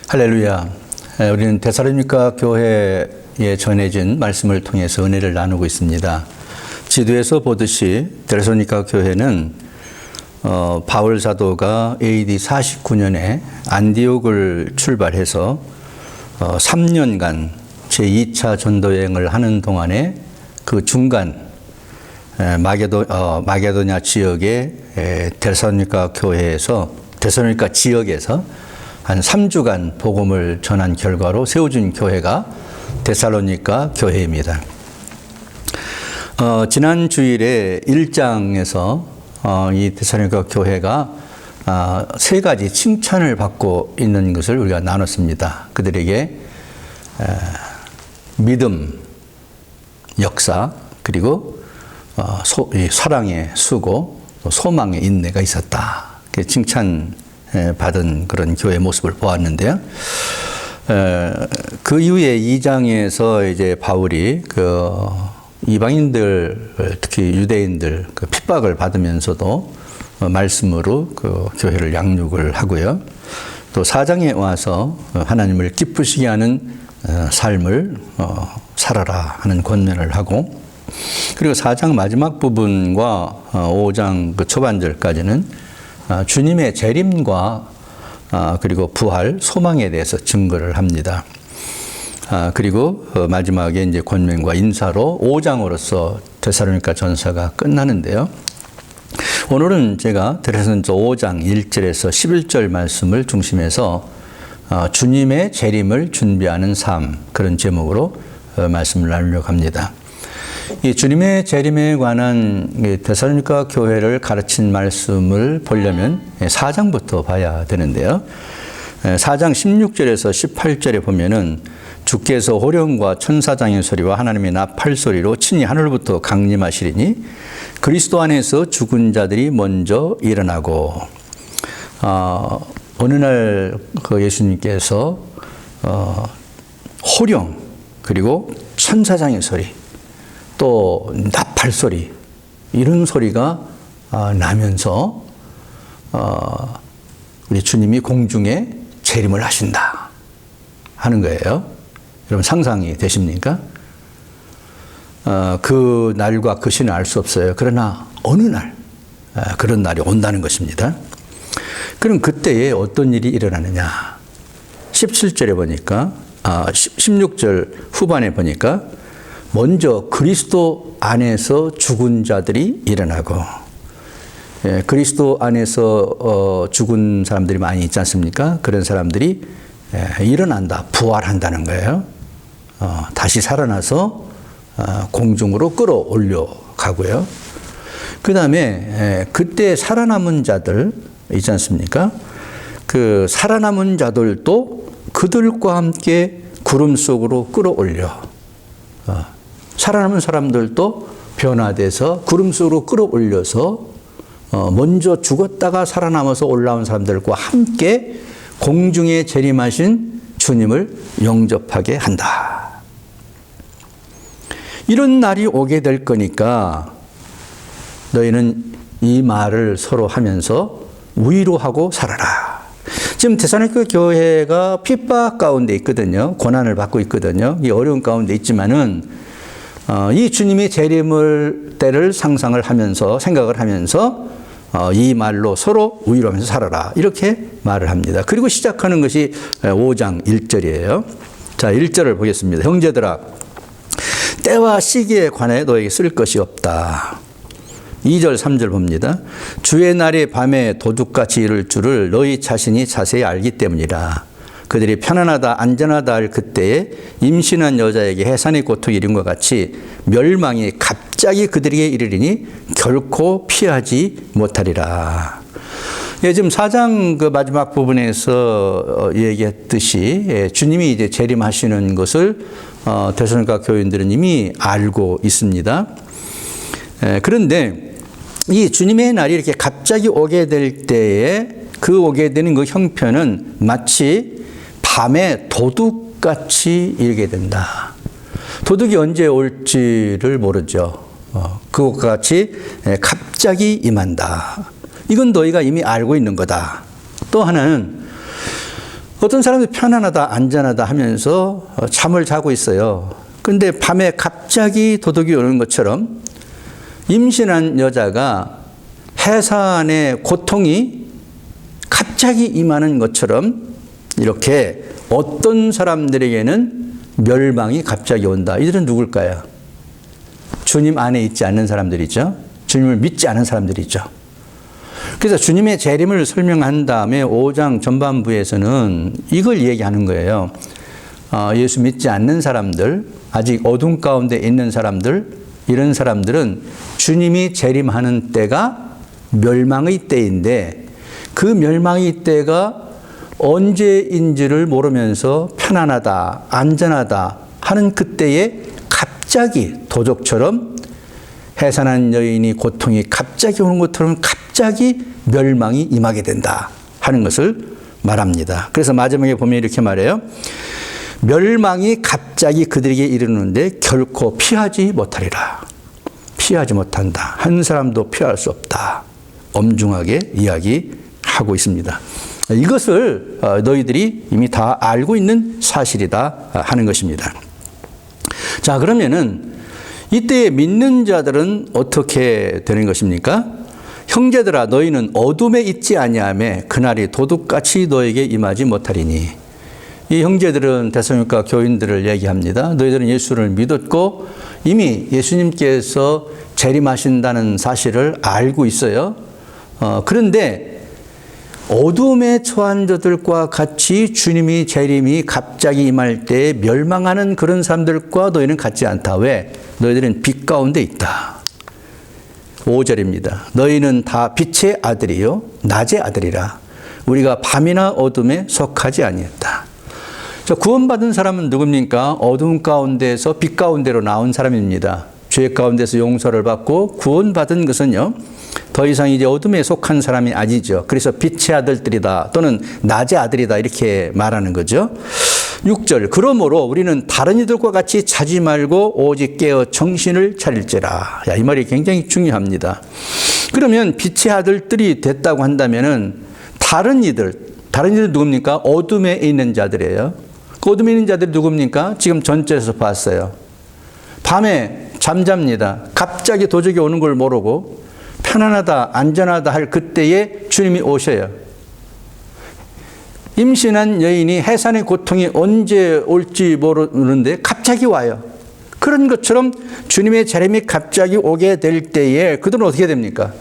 할렐루야. 우리는 데살로니가 교회에 전해진 말씀을 통해서 은혜를 나누고 있습니다. 지도에서 보듯이 데살로니가 교회는 바울 사도가 AD 49년에 안디옥을 출발해서 3년간 제2차 전도 여행을 하는 동안에 그 중간 마게도냐 지역의 데살로니가 교회에서 데살로니가 지역에서 한 3주간 복음을 전한 결과로 세워진 교회가 데살로니가 교회입니다. 지난 주일에 1장에서 이 데살로니가 교회가 세 가지 칭찬을 받고 있는 것을 우리가 나눴습니다. 그들에게 믿음, 역사, 그리고 사랑의 수고, 소망의 인내가 있었다. 칭찬 받은 그런 교회 모습을 보았는데요. 그 이후에 2장에서 이제 바울이 그 이방인들, 특히 유대인들 그 핍박을 받으면서도 말씀으로 그 교회를 양육을 하고요. 또 4장에 와서 하나님을 기쁘시게 하는 삶을 살아라 하는 권면을 하고, 그리고 4장 마지막 부분과 5장 그 초반절까지는 주님의 재림과 그리고 부활, 소망에 대해서 증거를 합니다. 그리고 마지막에 이제 권면과 인사로 5장으로서 데살로니가 전서가 끝나는데요. 오늘은 제가 데살로니가 5장 1절에서 11절 말씀을 중심해서 주님의 재림을 준비하는 삶, 그런 제목으로 말씀을 나누려고 합니다. 이 주님의 재림에 관한 데살로니가 교회를 가르친 말씀을 보려면 4장부터 봐야 되는데요. 4장 16절에서 18절에 보면은 주께서 호령과 천사장의 소리와 하나님의 나팔 소리로 친히 하늘부터 강림하시리니 그리스도 안에서 죽은 자들이 먼저 일어나고, 어느 날 그 예수님께서 호령 그리고 천사장의 소리 또 나팔 소리, 이런 소리가 나면서 우리 주님이 공중에 재림을 하신다 하는 거예요. 여러분 상상이 되십니까? 그 날과 그 시는 알 수 없어요. 그러나 어느 날 그런 날이 온다는 것입니다. 그럼 그때에 어떤 일이 일어나느냐? 17절에 보니까 16절 후반에 보니까 먼저 그리스도 안에서 죽은 자들이 일어나고, 그리스도 안에서 죽은 사람들이 많이 있지 않습니까? 그런 사람들이 일어난다, 부활한다는 거예요. 다시 살아나서 공중으로 끌어올려 가고요. 그 다음에 그때 살아남은 자들 있지 않습니까? 그 살아남은 자들도 그들과 함께 구름 속으로 끌어올려, 살아남은 사람들도 변화돼서 구름 속으로 끌어올려서 먼저 죽었다가 살아남아서 올라온 사람들과 함께 공중에 재림하신 주님을 영접하게 한다. 이런 날이 오게 될 거니까 너희는 이 말을 서로 하면서 위로하고 살아라. 지금 데살로니가 교회가 핍박 가운데 있거든요. 고난을 받고 있거든요. 이 어려운 가운데 있지만은 이 주님의 재림을 때를 상상을 하면서, 생각을 하면서 이 말로 서로 위로하면서 살아라, 이렇게 말을 합니다. 그리고 시작하는 것이 5장 1절이에요. 자, 1절을 보겠습니다. 형제들아, 때와 시기에 관해 너에게 쓸 것이 없다. 2절 3절 봅니다. 주의 날이 밤에 도둑같이 이룰 줄을 너희 자신이 자세히 알기 때문이라. 그들이 편안하다 안전하다 할 그때에 임신한 여자에게 해산의 고통이 이른 것 같이 멸망이 갑자기 그들에게 이르리니 결코 피하지 못하리라. 예, 지금 4장 그 마지막 부분에서 얘기했듯이 주님이 이제 재림하시는 것을 데살로니가 교인들은 이미 알고 있습니다. 그런데 이 주님의 날이 이렇게 갑자기 오게 될 때에 그 오게 되는 그 형편은 마치 밤에 도둑같이 일게 된다. 도둑이 언제 올지를 모르죠. 그것과 같이 갑자기 임한다. 이건 너희가 이미 알고 있는 거다. 또 하나는 어떤 사람들이 편안하다, 안전하다 하면서 잠을 자고 있어요. 근데 밤에 갑자기 도둑이 오는 것처럼 임신한 여자가 해산의 고통이 갑자기 임하는 것처럼 이렇게 어떤 사람들에게는 멸망이 갑자기 온다. 이들은 누굴까요? 주님 안에 있지 않는 사람들이죠. 주님을 믿지 않은 사람들이죠. 그래서 주님의 재림을 설명한 다음에 5장 전반부에서는 이걸 얘기하는 거예요. 예수 믿지 않는 사람들, 아직 어둠 가운데 있는 사람들, 이런 사람들은 주님이 재림하는 때가 멸망의 때인데 그 멸망의 때가 언제인지를 모르면서 편안하다, 안전하다 하는 그때에 갑자기 도적처럼 해산한 여인이 고통이 갑자기 오는 것처럼 갑자기 멸망이 임하게 된다 하는 것을 말합니다. 그래서 마지막에 보면 이렇게 말해요. 멸망이 갑자기 그들에게 이르는데 결코 피하지 못하리라. 피하지 못한다. 한 사람도 피할 수 없다. 엄중하게 이야기하고 있습니다. 이것을 너희들이 이미 다 알고 있는 사실이다 하는 것입니다. 자, 그러면은 이때 믿는 자들은 어떻게 되는 것입니까? 형제들아 너희는 어둠에 있지 아니하며 그날이 도둑같이 너에게 임하지 못하리니. 이 형제들은 데살로니가 교인들을 얘기합니다. 너희들은 예수를 믿었고 이미 예수님께서 재림하신다는 사실을 알고 있어요. 그런데 어둠에 처한 자들과 같이 주님이 재림이 갑자기 임할 때 멸망하는 그런 사람들과 너희는 같지 않다. 왜? 너희들은 빛 가운데 있다. 5절입니다. 너희는 다 빛의 아들이요 낮의 아들이라. 우리가 밤이나 어둠에 속하지 아니했다. 구원받은 사람은 누굽니까? 어둠 가운데서 빛 가운데로 나온 사람입니다. 죄 가운데서 용서를 받고 구원받은 것은요, 더 이상 이제 어둠에 속한 사람이 아니죠. 그래서 빛의 아들들이다 또는 낮의 아들이다 이렇게 말하는 거죠. 6절 그러므로 우리는 다른 이들과 같이 자지 말고 오직 깨어 정신을 차릴지라. 이 말이 굉장히 중요합니다. 그러면 빛의 아들들이 됐다고 한다면은 다른 이들 누굽니까? 어둠에 있는 자들이에요. 그 어둠에 있는 자들이 누굽니까? 지금 전절에서 봤어요. 밤에 잠잡니다. 갑자기 도적이 오는 걸 모르고 편안하다, 안전하다 할 그때에 주님이 오셔요. 임신한 여인이 해산의 고통이 언제 올지 모르는데 갑자기 와요. 그런 것처럼 주님의 재림이 갑자기 오게 될 때에 그들은 어떻게 됩니까?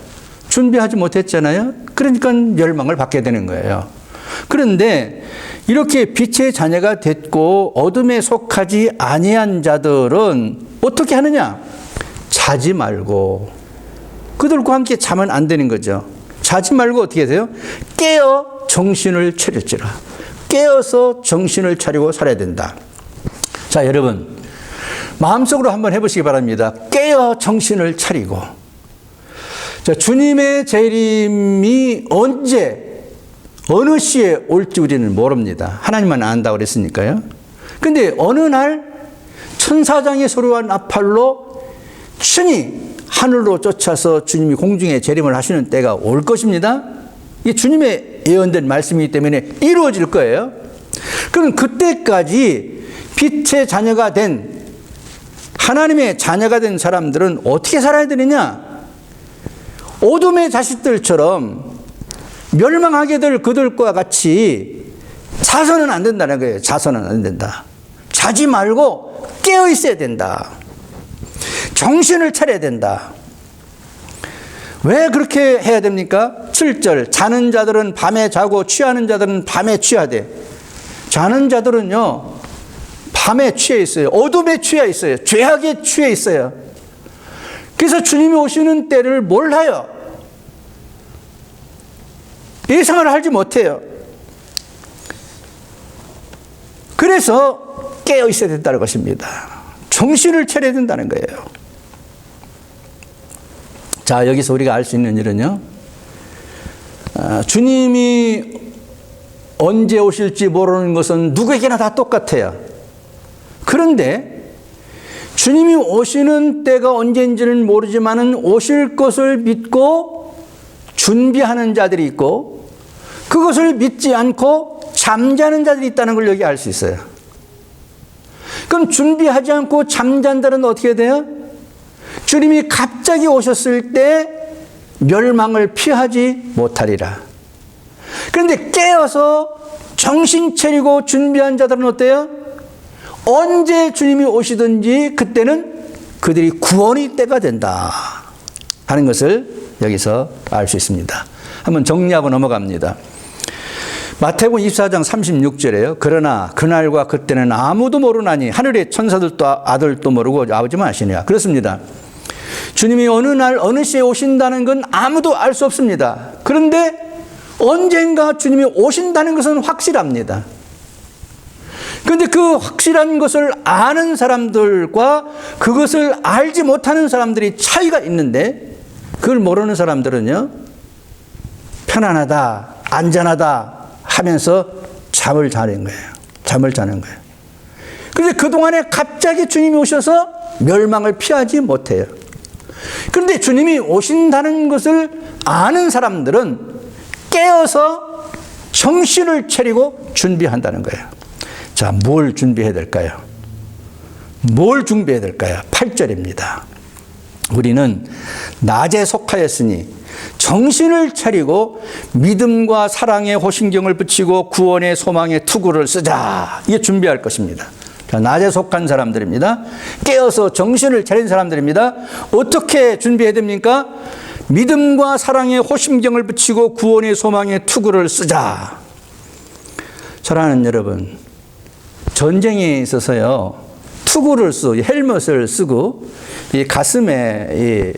준비하지 못했잖아요. 그러니까 멸망을 받게 되는 거예요. 그런데 이렇게 빛의 자녀가 됐고 어둠에 속하지 아니한 자들은 어떻게 하느냐? 자지 말고. 그들과 함께 자면 안 되는 거죠. 자지 말고 어떻게 돼요? 깨어 정신을 차릴지라. 깨어서 정신을 차리고 살아야 된다. 자, 여러분 마음속으로 한번 해보시기 바랍니다. 깨어 정신을 차리고. 자, 주님의 재림이 언제 어느 시에 올지 우리는 모릅니다. 하나님만 안다고 그랬으니까요. 근데 어느 날 천사장의 소리와 나팔로 친히 하늘로 쫓아서 주님이 공중에 재림을 하시는 때가 올 것입니다. 이게 주님의 예언된 말씀이기 때문에 이루어질 거예요. 그럼 그때까지 빛의 자녀가 된 하나님의 자녀가 된 사람들은 어떻게 살아야 되느냐? 어둠의 자식들처럼 멸망하게 될 그들과 같이 자서는 안 된다는 거예요. 자서는 안 된다. 자지 말고 깨어 있어야 된다. 정신을 차려야 된다. 왜 그렇게 해야 됩니까? 7절 자는 자들은 밤에 자고 취하는 자들은 밤에 취하되. 자는 자들은요 밤에 취해 있어요. 어둠에 취해 있어요. 죄악에 취해 있어요. 그래서 주님이 오시는 때를 몰라요. 예상을 하지 못해요. 그래서 깨어 있어야 된다는 것입니다. 정신을 차려야 된다는 거예요. 자, 여기서 우리가 알 수 있는 일은요, 주님이 언제 오실지 모르는 것은 누구에게나 다 똑같아요. 그런데 주님이 오시는 때가 언제인지는 모르지만은 오실 것을 믿고 준비하는 자들이 있고 그것을 믿지 않고 잠자는 자들이 있다는 걸 여기 알 수 있어요. 그럼 준비하지 않고 잠잔 자는 어떻게 돼요? 주님이 갑자기 오셨을 때 멸망을 피하지 못하리라. 그런데 깨어서 정신 차리고 준비한 자들은 어때요? 언제 주님이 오시든지 그때는 그들이 구원의 때가 된다 하는 것을 여기서 알 수 있습니다. 한번 정리하고 넘어갑니다. 마태복음 24장 36절에요. 그러나 그날과 그때는 아무도 모르나니 하늘의 천사들도 아들도 모르고 아버지만 아시느냐. 그렇습니다. 주님이 어느 날 어느 시에 오신다는 건 아무도 알 수 없습니다. 그런데 언젠가 주님이 오신다는 것은 확실합니다. 그런데 그 확실한 것을 아는 사람들과 그것을 알지 못하는 사람들이 차이가 있는데, 그걸 모르는 사람들은요, 편안하다, 안전하다 하면서 잠을 자는 거예요. 잠을 자는 거예요. 그런데 그동안에 갑자기 주님이 오셔서 멸망을 피하지 못해요. 그런데 주님이 오신다는 것을 아는 사람들은 깨어서 정신을 차리고 준비한다는 거예요. 자, 뭘 준비해야 될까요? 뭘 준비해야 될까요? 8절입니다. 우리는 낮에 속하였으니 정신을 차리고 믿음과 사랑의 호신경을 붙이고 구원의 소망의 투구를 쓰자. 이게 준비할 것입니다. 자, 낮에 속한 사람들입니다. 깨어서 정신을 차린 사람들입니다. 어떻게 준비해야 됩니까? 믿음과 사랑의 호심경을 붙이고 구원의 소망의 투구를 쓰자. 사랑하는 여러분, 전쟁에 있어서요, 투구를 쓰고 헬멧을 쓰고 이 가슴에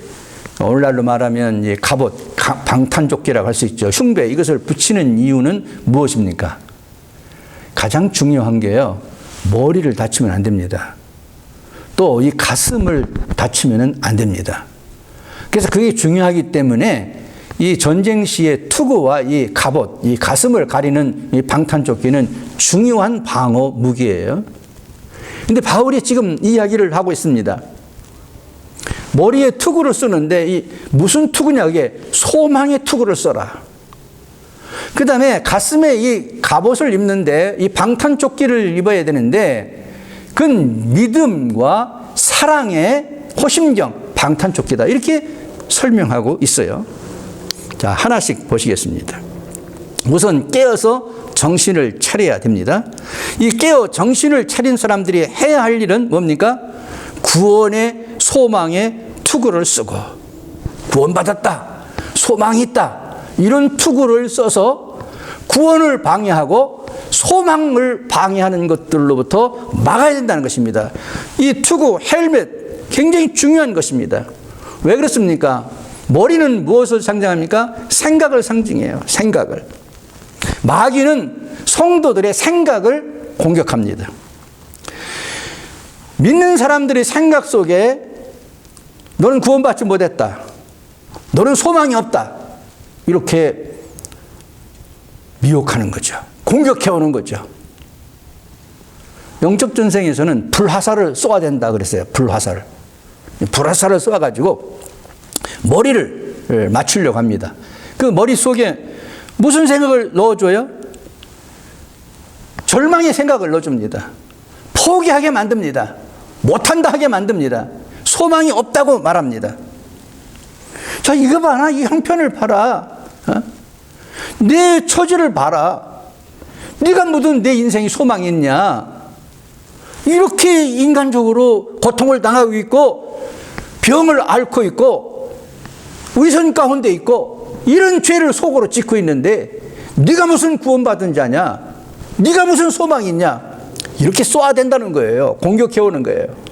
오늘날로 말하면 이 갑옷, 방탄조끼라고 할 수 있죠. 흉배, 이것을 붙이는 이유는 무엇입니까? 가장 중요한 게요, 머리를 다치면 안 됩니다. 또 이 가슴을 다치면 안 됩니다. 그래서 그게 중요하기 때문에 이 전쟁 시의 투구와 이 갑옷, 이 가슴을 가리는 이 방탄조끼는 중요한 방어 무기예요. 근데 바울이 지금 이 이야기를 하고 있습니다. 머리에 투구를 쓰는데 이 무슨 투구냐, 이게 소망의 투구를 써라. 그 다음에 가슴에 이 갑옷을 입는데 이 방탄조끼를 입어야 되는데 그건 믿음과 사랑의 호심경, 방탄조끼다. 이렇게 설명하고 있어요. 자, 하나씩 보시겠습니다. 우선 깨어서 정신을 차려야 됩니다. 이 깨어 정신을 차린 사람들이 해야 할 일은 뭡니까? 구원의 소망의 투구를 쓰고, 구원받았다, 소망이 있다, 이런 투구를 써서 구원을 방해하고 소망을 방해하는 것들로부터 막아야 된다는 것입니다. 이 투구, 헬멧 굉장히 중요한 것입니다. 왜 그렇습니까? 머리는 무엇을 상징합니까? 생각을 상징해요. 생각을. 마귀는 성도들의 생각을 공격합니다. 믿는 사람들의 생각 속에 너는 구원받지 못했다, 너는 소망이 없다, 이렇게 미혹하는 거죠. 공격해오는 거죠. 영적 전쟁에서는 불화살을 쏘아야 된다 그랬어요. 불화살을 쏘아가지고 머리를 맞추려고 합니다. 그 머릿속에 무슨 생각을 넣어줘요? 절망의 생각을 넣어줍니다. 포기하게 만듭니다. 못한다 하게 만듭니다. 소망이 없다고 말합니다. 자, 이거 봐라, 이 형편을 봐라, 내 처지를 봐라, 네가 무슨 내 인생이 소망이 있냐, 이렇게 인간적으로 고통을 당하고 있고 병을 앓고 있고 위선 가운데 있고 이런 죄를 속으로 짓고 있는데 네가 무슨 구원받은 자냐, 네가 무슨 소망이 있냐, 이렇게 쏘아야 된다는 거예요. 공격해오는 거예요.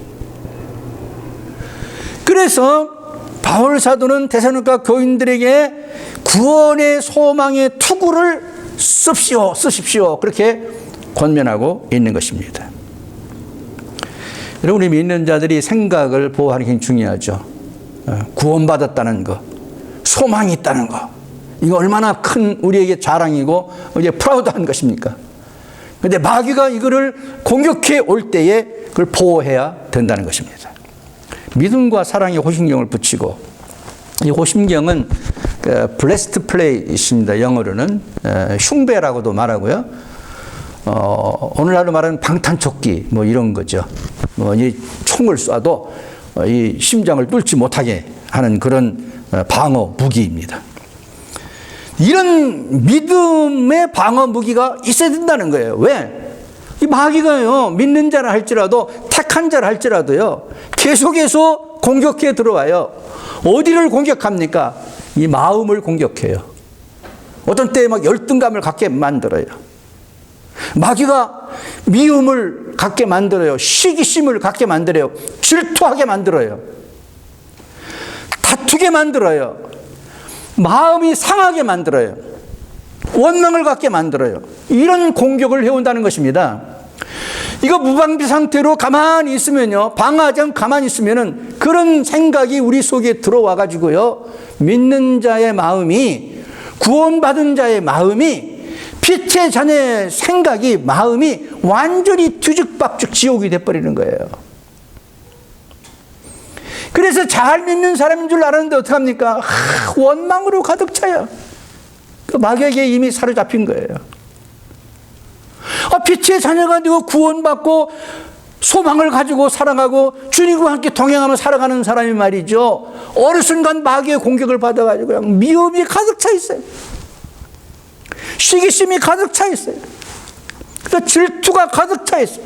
그래서 바울 사도는 데살로니가 교인들에게 구원의 소망의 투구를 쓰십시오, 그렇게 권면하고 있는 것입니다. 여러분, 우리 믿는 자들이 생각을 보호하는 게 중요하죠. 구원받았다는 거, 소망이 있다는 거, 이거 얼마나 큰 우리에게 자랑이고 이제 프라우드한 것입니까? 그런데 마귀가 이거를 공격해 올 때에 그걸 보호해야 된다는 것입니다. 믿음과 사랑의 호심경을 붙이고, 이 호심경은 블레스트 플레이트입니다. 영어로는 흉배라고도 말하고요. 오늘날로 말하는 방탄조끼 뭐 이런 거죠. 이 총을 쏴도 이 심장을 뚫지 못하게 하는 그런 방어 무기입니다. 이런 믿음의 방어 무기가 있어야 된다는 거예요. 왜? 이 마귀가요, 믿는 자라 할지라도, 택한 자라 할지라도요, 계속해서 공격해 들어와요. 어디를 공격합니까? 이 마음을 공격해요. 어떤 때 막 열등감을 갖게 만들어요. 마귀가 미움을 갖게 만들어요. 시기심을 갖게 만들어요. 질투하게 만들어요. 다투게 만들어요. 마음이 상하게 만들어요. 원망을 갖게 만들어요. 이런 공격을 해온다는 것입니다. 이거 무방비 상태로 가만히 있으면요, 방어하지 않고 가만히 있으면은 그런 생각이 우리 속에 들어와 가지고요, 믿는 자의 마음이, 구원받은 자의 마음이, 빛의 자녀의 생각이, 마음이 완전히 뒤죽박죽 지옥이 돼버리는 거예요. 그래서 잘 믿는 사람인 줄 알았는데 어떡합니까? 원망으로 가득 차요. 그 마귀에게 이미 사로잡힌 거예요. 빛의 자녀가 되고 구원받고 소망을 가지고 살아가고 주님과 함께 동행하며 살아가는 사람이 말이죠, 어느 순간 마귀의 공격을 받아가지고 그냥 미움이 가득 차 있어요. 시기심이 가득 차 있어요. 그래서 질투가 가득 차 있어요.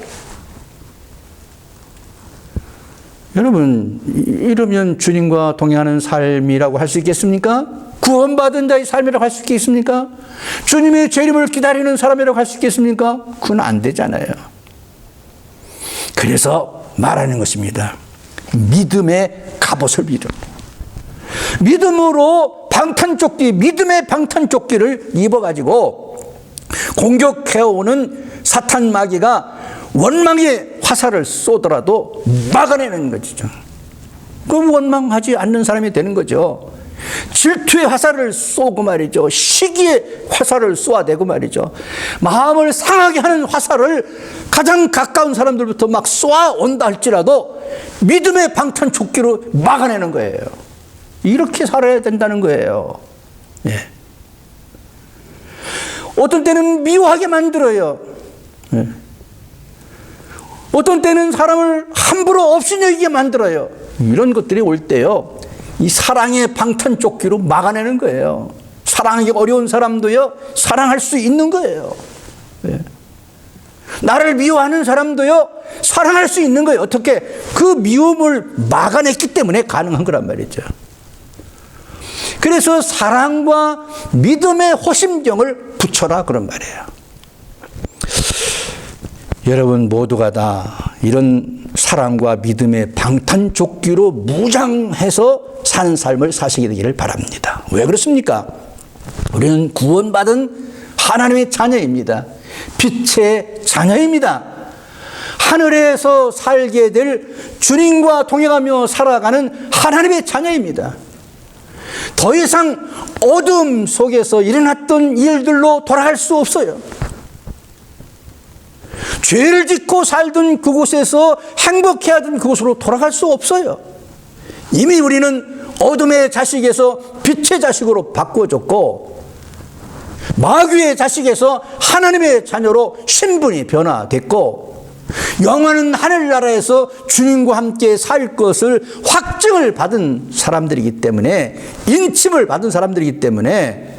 여러분, 이러면 주님과 동행하는 삶이라고 할 수 있겠습니까? 구원받은 자의 삶이라고 할 수 있겠습니까? 주님의 재림을 기다리는 사람이라고 할 수 있겠습니까? 그건 안 되잖아요. 그래서 말하는 것입니다. 믿음의 갑옷을 믿음으로 방탄조끼, 믿음의 방탄조끼를 입어가지고 공격해오는 사탄 마귀가 원망의 화살을 쏘더라도 막아내는 거죠. 그럼 원망하지 않는 사람이 되는 거죠. 질투의 화살을 쏘고 말이죠. 시기의 화살을 쏘아대고 말이죠. 마음을 상하게 하는 화살을 가장 가까운 사람들부터 막 쏘아온다 할지라도 믿음의 방탄조끼로 막아내는 거예요. 이렇게 살아야 된다는 거예요. 예. 어떤 때는 미워하게 만들어요. 예. 어떤 때는 사람을 함부로 업신여기게 만들어요. 이런 것들이 올 때요, 이 사랑의 방탄조끼로 막아내는 거예요. 사랑하기 어려운 사람도요, 사랑할 수 있는 거예요. 예. 나를 미워하는 사람도요, 사랑할 수 있는 거예요. 어떻게? 그 미움을 막아냈기 때문에 가능한 거란 말이죠. 그래서 사랑과 믿음의 호심경을 붙여라, 그런 말이에요. 여러분 모두가 다 이런 사랑과 믿음의 방탄조끼로 무장해서 사는 삶을 사시게 되기를 바랍니다. 왜 그렇습니까? 우리는 구원받은 하나님의 자녀입니다. 빛의 자녀입니다. 하늘에서 살게 될 주님과 동행하며 살아가는 하나님의 자녀입니다. 더 이상 어둠 속에서 일어났던 일들로 돌아갈 수 없어요. 죄를 짓고 살던 그곳에서 행복해하던 그곳으로 돌아갈 수 없어요. 이미 우리는 어둠의 자식에서 빛의 자식으로 바꿔줬고, 마귀의 자식에서 하나님의 자녀로 신분이 변화됐고, 영원한 하늘나라에서 주님과 함께 살 것을 확증을 받은 사람들이기 때문에, 인침을 받은 사람들이기 때문에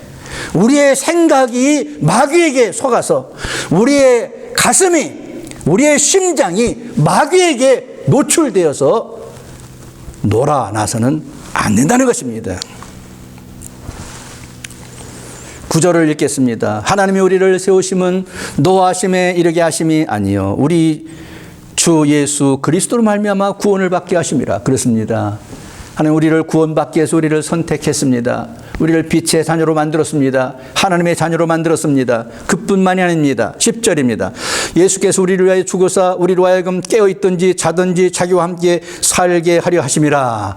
우리의 생각이 마귀에게 속아서 우리의 가슴이, 우리의 심장이 마귀에게 노출되어서 놀아나서는 안 된다는 것입니다. 9절을 읽겠습니다. 하나님이 우리를 세우심은 노하심에 이르게 하심이 아니요 우리 주 예수 그리스도로 말미암아 구원을 받게 하심이라. 그렇습니다. 하나님 우리를 구원받기 위해서 우리를 선택했습니다. 우리를 빛의 자녀로 만들었습니다. 하나님의 자녀로 만들었습니다. 그뿐만이 아닙니다. 10절입니다. 예수께서 우리를 위하여 죽으사 우리로 하여금 깨어있든지 자든지 자기와 함께 살게 하려 하심이라.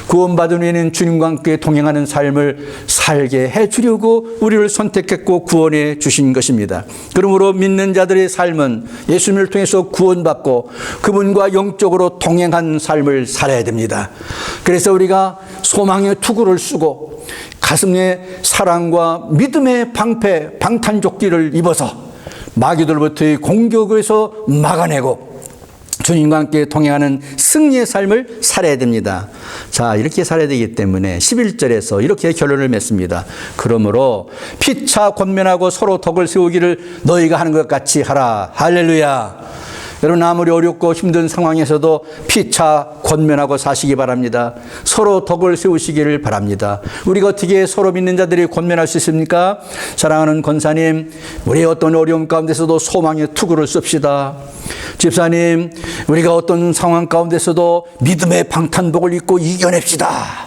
구원받은 우리는 주님과 함께 동행하는 삶을 살게 해주려고 우리를 선택했고 구원해 주신 것입니다. 그러므로 믿는 자들의 삶은 예수님을 통해서 구원받고 그분과 영적으로 동행한 삶을 살아야 됩니다. 그래서 우리가 소망의 투구를 쓰고 가슴에 사랑과 믿음의 방패, 방탄조끼를 입어서 마귀들로부터의 공격에서 막아내고 주님과 함께 동행하는 승리의 삶을 살아야 됩니다. 자, 이렇게 살아야 되기 때문에 11절에서 이렇게 결론을 맺습니다. 그러므로 피차 권면하고 서로 덕을 세우기를 너희가 하는 것 같이 하라. 할렐루야. 여러분, 아무리 어렵고 힘든 상황에서도 피차 권면하고 사시기 바랍니다. 서로 덕을 세우시기를 바랍니다. 우리가 어떻게 서로 믿는 자들이 권면할 수 있습니까? 사랑하는 권사님, 우리의 어떤 어려움 가운데서도 소망의 투구를 씁시다. 집사님, 우리가 어떤 상황 가운데서도 믿음의 방탄복을 입고 이겨냅시다.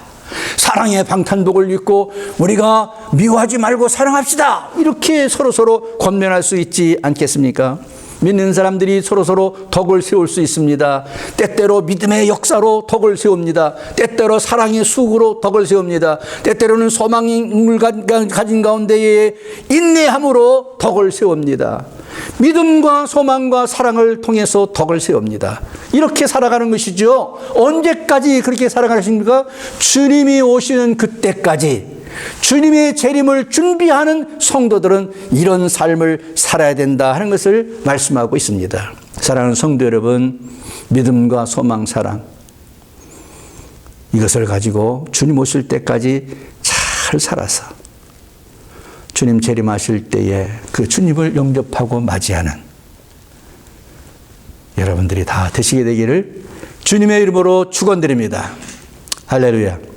사랑의 방탄복을 입고 우리가 미워하지 말고 사랑합시다. 이렇게 서로 권면할 수 있지 않겠습니까? 믿는 사람들이 서로 덕을 세울 수 있습니다. 때때로 믿음의 역사로 덕을 세웁니다. 때때로 사랑의 수구로 덕을 세웁니다. 때때로는 소망을 가진 가운데에 인내함으로 덕을 세웁니다. 믿음과 소망과 사랑을 통해서 덕을 세웁니다. 이렇게 살아가는 것이죠. 언제까지 그렇게 살아가십니까? 주님이 오시는 그때까지. 주님의 재림을 준비하는 성도들은 이런 삶을 살아야 된다 하는 것을 말씀하고 있습니다. 사랑하는 성도 여러분, 믿음과 소망, 사랑, 이것을 가지고 주님 오실 때까지 잘 살아서 주님 재림하실 때에 그 주님을 영접하고 맞이하는 여러분들이 다 되시게 되기를 주님의 이름으로 축원드립니다. 할렐루야.